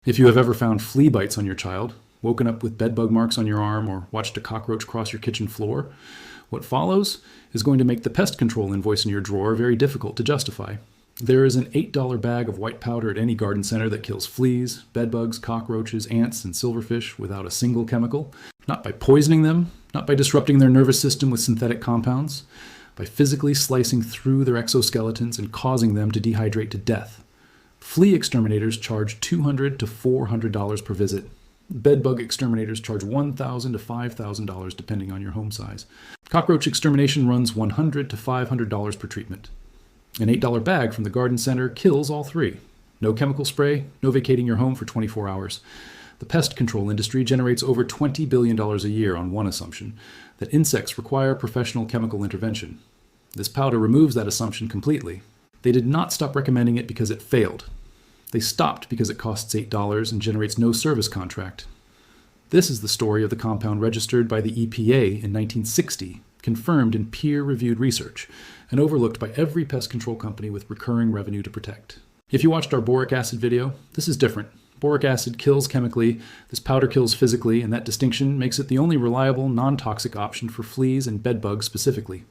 If you have ever found flea bites on your child, woken up with bedbug marks on your arm, or watched a cockroach cross your kitchen floor, what follows is going to make the pest control invoice in your drawer very difficult to justify. There is an $8 bag of white powder at any garden center that kills fleas, bedbugs, cockroaches, ants, and silverfish without a single chemical, not by poisoning them, not by disrupting their nervous system with synthetic compounds, by physically slicing through their exoskeletons and causing them to dehydrate to death. Flea exterminators charge $200 to $400 per visit. Bedbug exterminators charge $1,000 to $5,000 depending on your home size. Cockroach extermination runs $100 to $500 per treatment. An $8 bag from the garden center kills all three. No chemical spray, no vacating your home for 24 hours. The pest control industry generates over $20 billion a year on one assumption, that insects require professional chemical intervention. This powder removes that assumption completely. They did not stop recommending it because it failed. They stopped because it costs $8 and generates no service contract. This is the story of the compound registered by the EPA in 1960, confirmed in peer-reviewed research, and overlooked by every pest control company with recurring revenue to protect. If you watched our boric acid video, this is different. Boric acid kills chemically, this powder kills physically, and that distinction makes it the only reliable, non-toxic option for fleas and bedbugs specifically.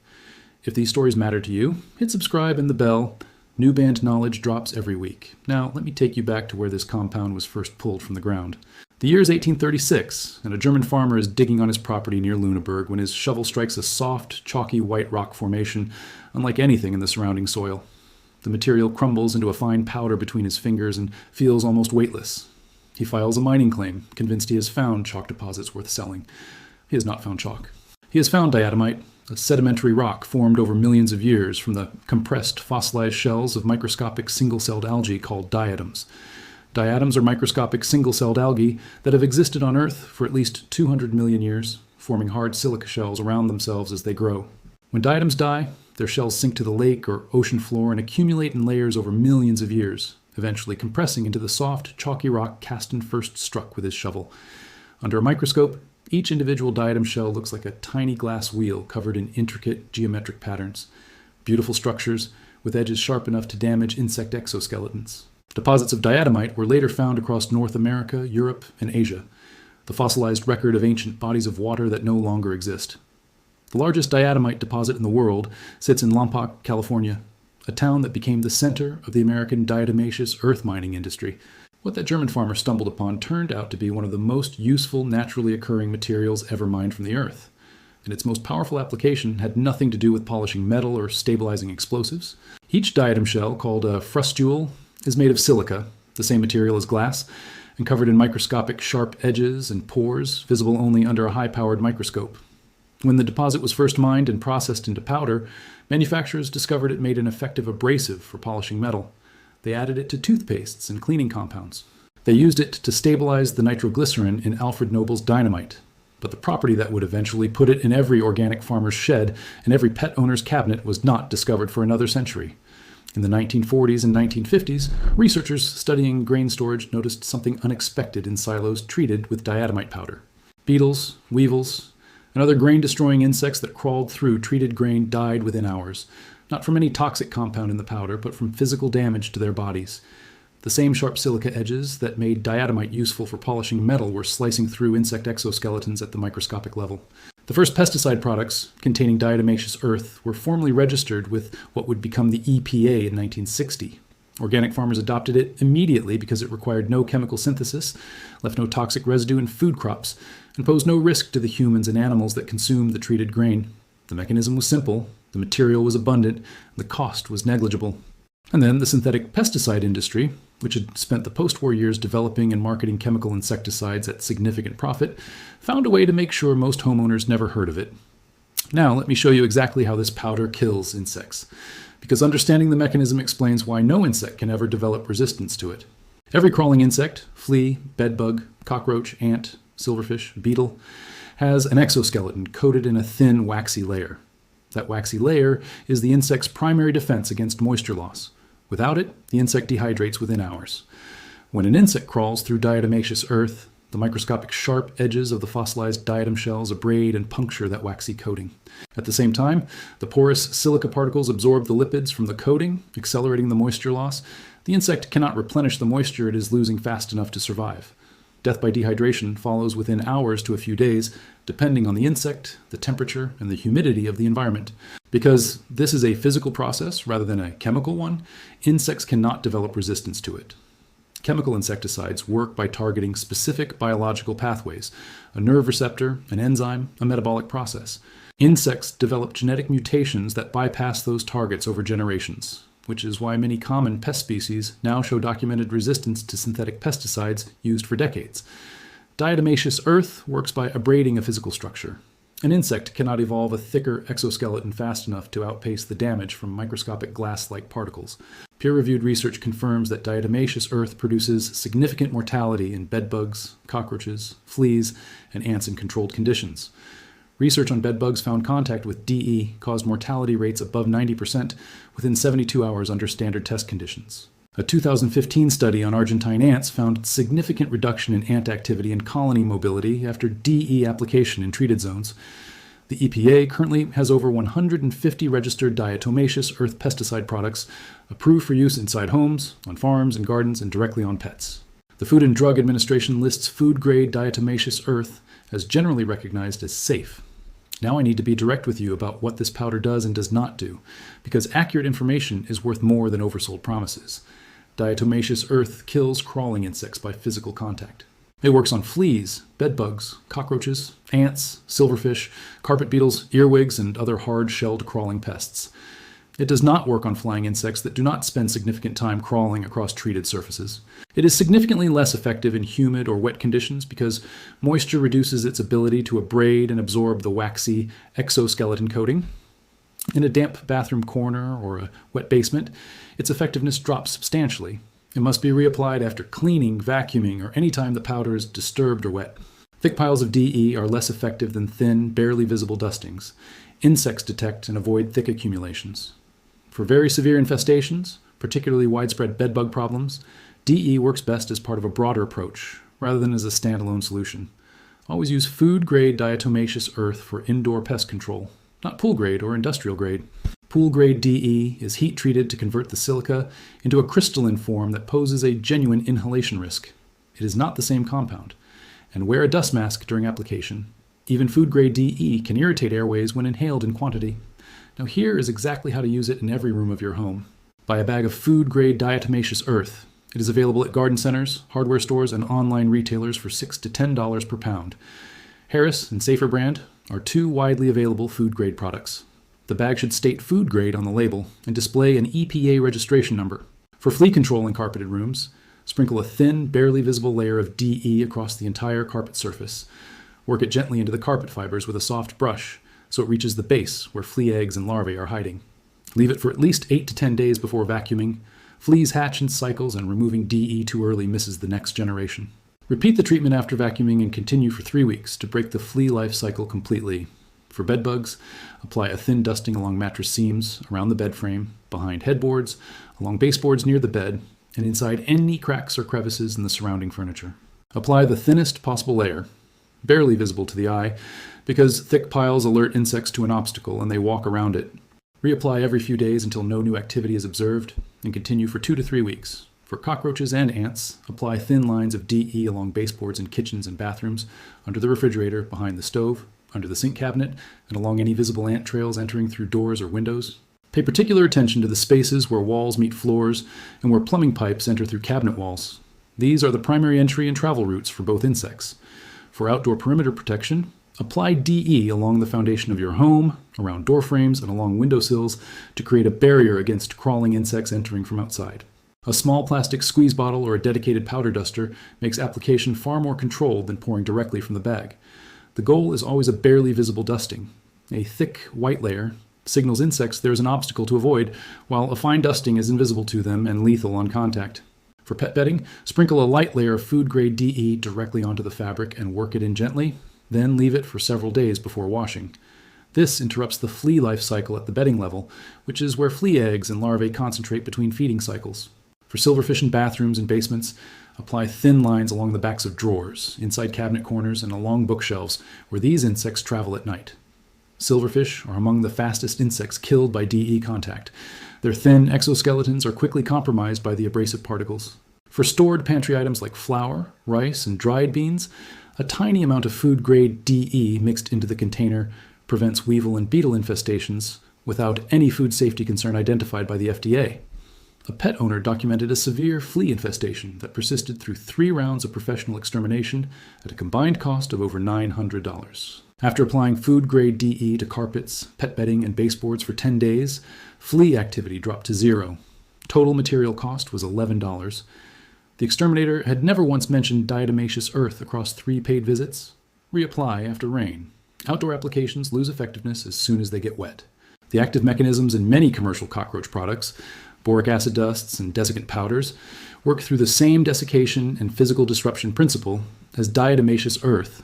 If these stories matter to you, hit subscribe and the bell. New band knowledge drops every week. Now, let me take you back to where this compound was first pulled from the ground. The year is 1836, and a German farmer is digging on his property near Lüneburg when his shovel strikes a soft, chalky white rock formation, unlike anything in the surrounding soil. The material crumbles into a fine powder between his fingers and feels almost weightless. He files a mining claim, convinced he has found chalk deposits worth selling. He has not found chalk. He has found diatomite, a sedimentary rock formed over millions of years from the compressed fossilized shells of microscopic single-celled algae called diatoms. Diatoms are microscopic single-celled algae that have existed on Earth for at least 200 million years, forming hard silica shells around themselves as they grow. When diatoms die, their shells sink to the lake or ocean floor and accumulate in layers over millions of years, eventually compressing into the soft, chalky rock Caston first struck with his shovel. Under a microscope, each individual diatom shell looks like a tiny glass wheel covered in intricate geometric patterns. Beautiful structures with edges sharp enough to damage insect exoskeletons. Deposits of diatomite were later found across North America, Europe, and Asia, the fossilized record of ancient bodies of water that no longer exist. The largest diatomite deposit in the world sits in Lompoc, California, a town that became the center of the American diatomaceous earth mining industry. What that German farmer stumbled upon turned out to be one of the most useful naturally occurring materials ever mined from the earth. And its most powerful application had nothing to do with polishing metal or stabilizing explosives. Each diatom shell, called a frustule, is made of silica, the same material as glass, and covered in microscopic sharp edges and pores, visible only under a high-powered microscope. When the deposit was first mined and processed into powder, manufacturers discovered it made an effective abrasive for polishing metal. They added it to toothpastes and cleaning compounds. They used it to stabilize the nitroglycerin in Alfred Nobel's dynamite. But the property that would eventually put it in every organic farmer's shed and every pet owner's cabinet was not discovered for another century. In the 1940s and 1950s, researchers studying grain storage noticed something unexpected in silos treated with diatomite powder. Beetles, weevils, and other grain-destroying insects that crawled through treated grain died within hours, not from any toxic compound in the powder, but from physical damage to their bodies. The same sharp silica edges that made diatomite useful for polishing metal were slicing through insect exoskeletons at the microscopic level. The first pesticide products containing diatomaceous earth were formally registered with what would become the EPA in 1960. Organic farmers adopted it immediately because it required no chemical synthesis, left no toxic residue in food crops, and posed no risk to the humans and animals that consumed the treated grain. The mechanism was simple, the material was abundant, and the cost was negligible. And then the synthetic pesticide industry, which had spent the post-war years developing and marketing chemical insecticides at significant profit, found a way to make sure most homeowners never heard of it. Now let me show you exactly how this powder kills insects, because understanding the mechanism explains why no insect can ever develop resistance to it. Every crawling insect, flea, bedbug, cockroach, ant, silverfish, beetle, has an exoskeleton coated in a thin, waxy layer. That waxy layer is the insect's primary defense against moisture loss. Without it, the insect dehydrates within hours. When an insect crawls through diatomaceous earth, the microscopic sharp edges of the fossilized diatom shells abrade and puncture that waxy coating. At the same time, the porous silica particles absorb the lipids from the coating, accelerating the moisture loss. The insect cannot replenish the moisture it is losing fast enough to survive. Death by dehydration follows within hours to a few days, depending on the insect, the temperature, and the humidity of the environment. Because this is a physical process rather than a chemical one, insects cannot develop resistance to it. Chemical insecticides work by targeting specific biological pathways, a nerve receptor, an enzyme, a metabolic process. Insects develop genetic mutations that bypass those targets over generations, which is why many common pest species now show documented resistance to synthetic pesticides used for decades. Diatomaceous earth works by abrading a physical structure. An insect cannot evolve a thicker exoskeleton fast enough to outpace the damage from microscopic glass-like particles. Peer-reviewed research confirms that diatomaceous earth produces significant mortality in bedbugs, cockroaches, fleas, and ants in controlled conditions. Research on bedbugs found contact with DE caused mortality rates above 90% within 72 hours under standard test conditions. A 2015 study on Argentine ants found significant reduction in ant activity and colony mobility after DE application in treated zones. The EPA currently has over 150 registered diatomaceous earth pesticide products approved for use inside homes, on farms and gardens, and directly on pets. The Food and Drug Administration lists food-grade diatomaceous earth as generally recognized as safe. Now I need to be direct with you about what this powder does and does not do, because accurate information is worth more than oversold promises. Diatomaceous earth kills crawling insects by physical contact. It works on fleas, bedbugs, cockroaches, ants, silverfish, carpet beetles, earwigs, and other hard-shelled crawling pests. It does not work on flying insects that do not spend significant time crawling across treated surfaces. It is significantly less effective in humid or wet conditions because moisture reduces its ability to abrade and absorb the waxy exoskeleton coating. In a damp bathroom corner or a wet basement, its effectiveness drops substantially. It must be reapplied after cleaning, vacuuming, or any time the powder is disturbed or wet. Thick piles of DE are less effective than thin, barely visible dustings. Insects detect and avoid thick accumulations. For very severe infestations, particularly widespread bedbug problems, DE works best as part of a broader approach, rather than as a standalone solution. Always use food-grade diatomaceous earth for indoor pest control, not pool-grade or industrial-grade. Pool-grade DE is heat-treated to convert the silica into a crystalline form that poses a genuine inhalation risk. It is not the same compound. And wear a dust mask during application. Even food-grade DE can irritate airways when inhaled in quantity. Now here is exactly how to use it in every room of your home. Buy a bag of food-grade diatomaceous earth. It is available at garden centers, hardware stores, and online retailers for $6 to $10 per pound. Harris and Safer Brand are two widely available food-grade products. The bag should state food grade on the label and display an EPA registration number. For flea control in carpeted rooms, sprinkle a thin, barely visible layer of DE across the entire carpet surface. Work it gently into the carpet fibers with a soft brush so it reaches the base where flea eggs and larvae are hiding. Leave it for at least 8 to 10 days before vacuuming. Fleas hatch in cycles, and removing DE too early misses the next generation. Repeat the treatment after vacuuming and continue for 3 weeks to break the flea life cycle completely. For bedbugs, apply a thin dusting along mattress seams, around the bed frame, behind headboards, along baseboards near the bed, and inside any cracks or crevices in the surrounding furniture. Apply the thinnest possible layer, barely visible to the eye, because thick piles alert insects to an obstacle and they walk around it. Reapply every few days until no new activity is observed, and continue for 2 to 3 weeks. For cockroaches and ants, apply thin lines of DE along baseboards in kitchens and bathrooms, under the refrigerator, behind the stove, under the sink cabinet, and along any visible ant trails entering through doors or windows. Pay particular attention to the spaces where walls meet floors and where plumbing pipes enter through cabinet walls. These are the primary entry and travel routes for both insects. For outdoor perimeter protection, apply DE along the foundation of your home, around door frames, and along windowsills to create a barrier against crawling insects entering from outside. A small plastic squeeze bottle or a dedicated powder duster makes application far more controlled than pouring directly from the bag. The goal is always a barely visible dusting. A thick, white layer signals insects there is an obstacle to avoid, while a fine dusting is invisible to them and lethal on contact. For pet bedding, sprinkle a light layer of food-grade DE directly onto the fabric and work it in gently, then leave it for several days before washing. This interrupts the flea life cycle at the bedding level, which is where flea eggs and larvae concentrate between feeding cycles. For silverfish in bathrooms and basements, apply thin lines along the backs of drawers, inside cabinet corners, and along bookshelves, where these insects travel at night. Silverfish are among the fastest insects killed by DE contact. Their thin exoskeletons are quickly compromised by the abrasive particles. For stored pantry items like flour, rice, and dried beans, a tiny amount of food-grade DE mixed into the container prevents weevil and beetle infestations without any food safety concern identified by the FDA. A pet owner documented a severe flea infestation that persisted through 3 rounds of professional extermination at a combined cost of over $900. After applying food-grade DE to carpets, pet bedding, and baseboards for 10 days, flea activity dropped to 0. Total material cost was $11. The exterminator had never once mentioned diatomaceous earth across 3 paid visits. Reapply after rain. Outdoor applications lose effectiveness as soon as they get wet. The active mechanisms in many commercial cockroach products, boric acid dusts and desiccant powders, work through the same desiccation and physical disruption principle as diatomaceous earth.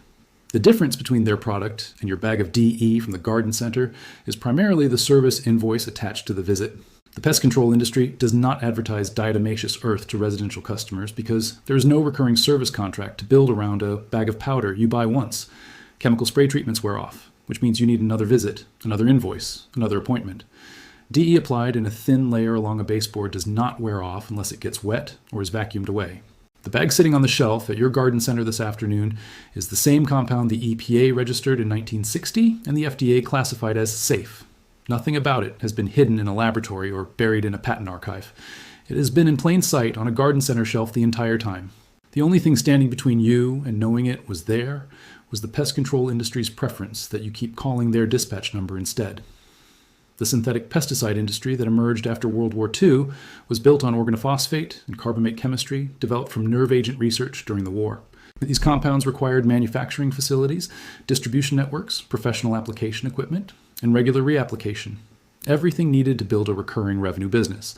The difference between their product and your bag of DE from the garden center is primarily the service invoice attached to the visit. The pest control industry does not advertise diatomaceous earth to residential customers because there is no recurring service contract to build around a bag of powder you buy once. Chemical spray treatments wear off, which means you need another visit, another invoice, another appointment. DE applied in a thin layer along a baseboard does not wear off unless it gets wet or is vacuumed away. The bag sitting on the shelf at your garden center this afternoon is the same compound the EPA registered in 1960 and the FDA classified as safe. Nothing about it has been hidden in a laboratory or buried in a patent archive. It has been in plain sight on a garden center shelf the entire time. The only thing standing between you and knowing it was the pest control industry's preference that you keep calling their dispatch number instead. The synthetic pesticide industry that emerged after World War II was built on organophosphate and carbamate chemistry developed from nerve agent research during the war. These compounds required manufacturing facilities, distribution networks, professional application equipment, and regular reapplication. Everything needed to build a recurring revenue business.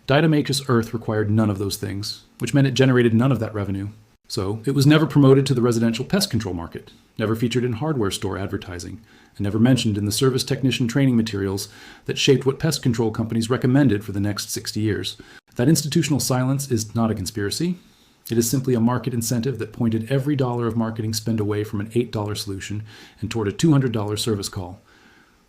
Diatomaceous earth required none of those things, which meant it generated none of that revenue. So it was never promoted to the residential pest control market, never featured in hardware store advertising, and never mentioned in the service technician training materials that shaped what pest control companies recommended for the next 60 years. That institutional silence is not a conspiracy. It is simply a market incentive that pointed every dollar of marketing spend away from an $8 solution and toward a $200 service call.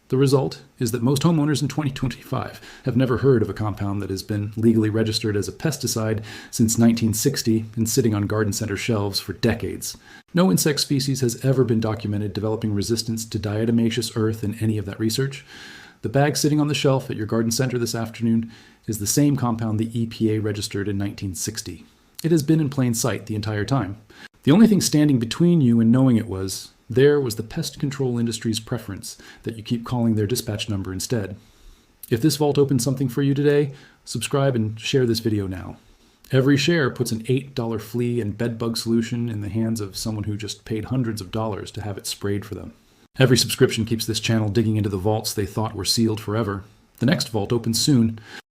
The result is that most homeowners in 2025 have never heard of a compound that has been legally registered as a pesticide since 1960 and sitting on garden center shelves for decades. No insect species has ever been documented developing resistance to diatomaceous earth in any of that research. The bag sitting on the shelf at your garden center this afternoon is the same compound the EPA registered in 1960. It has been in plain sight the entire time. The only thing standing between you and knowing it was the pest control industry's preference that you keep calling their dispatch number instead. If this vault opened something for you today, subscribe and share this video now. Every share puts an $8 flea and bedbug solution in the hands of someone who just paid hundreds of dollars to have it sprayed for them. Every subscription keeps this channel digging into the vaults they thought were sealed forever. The next vault opens soon.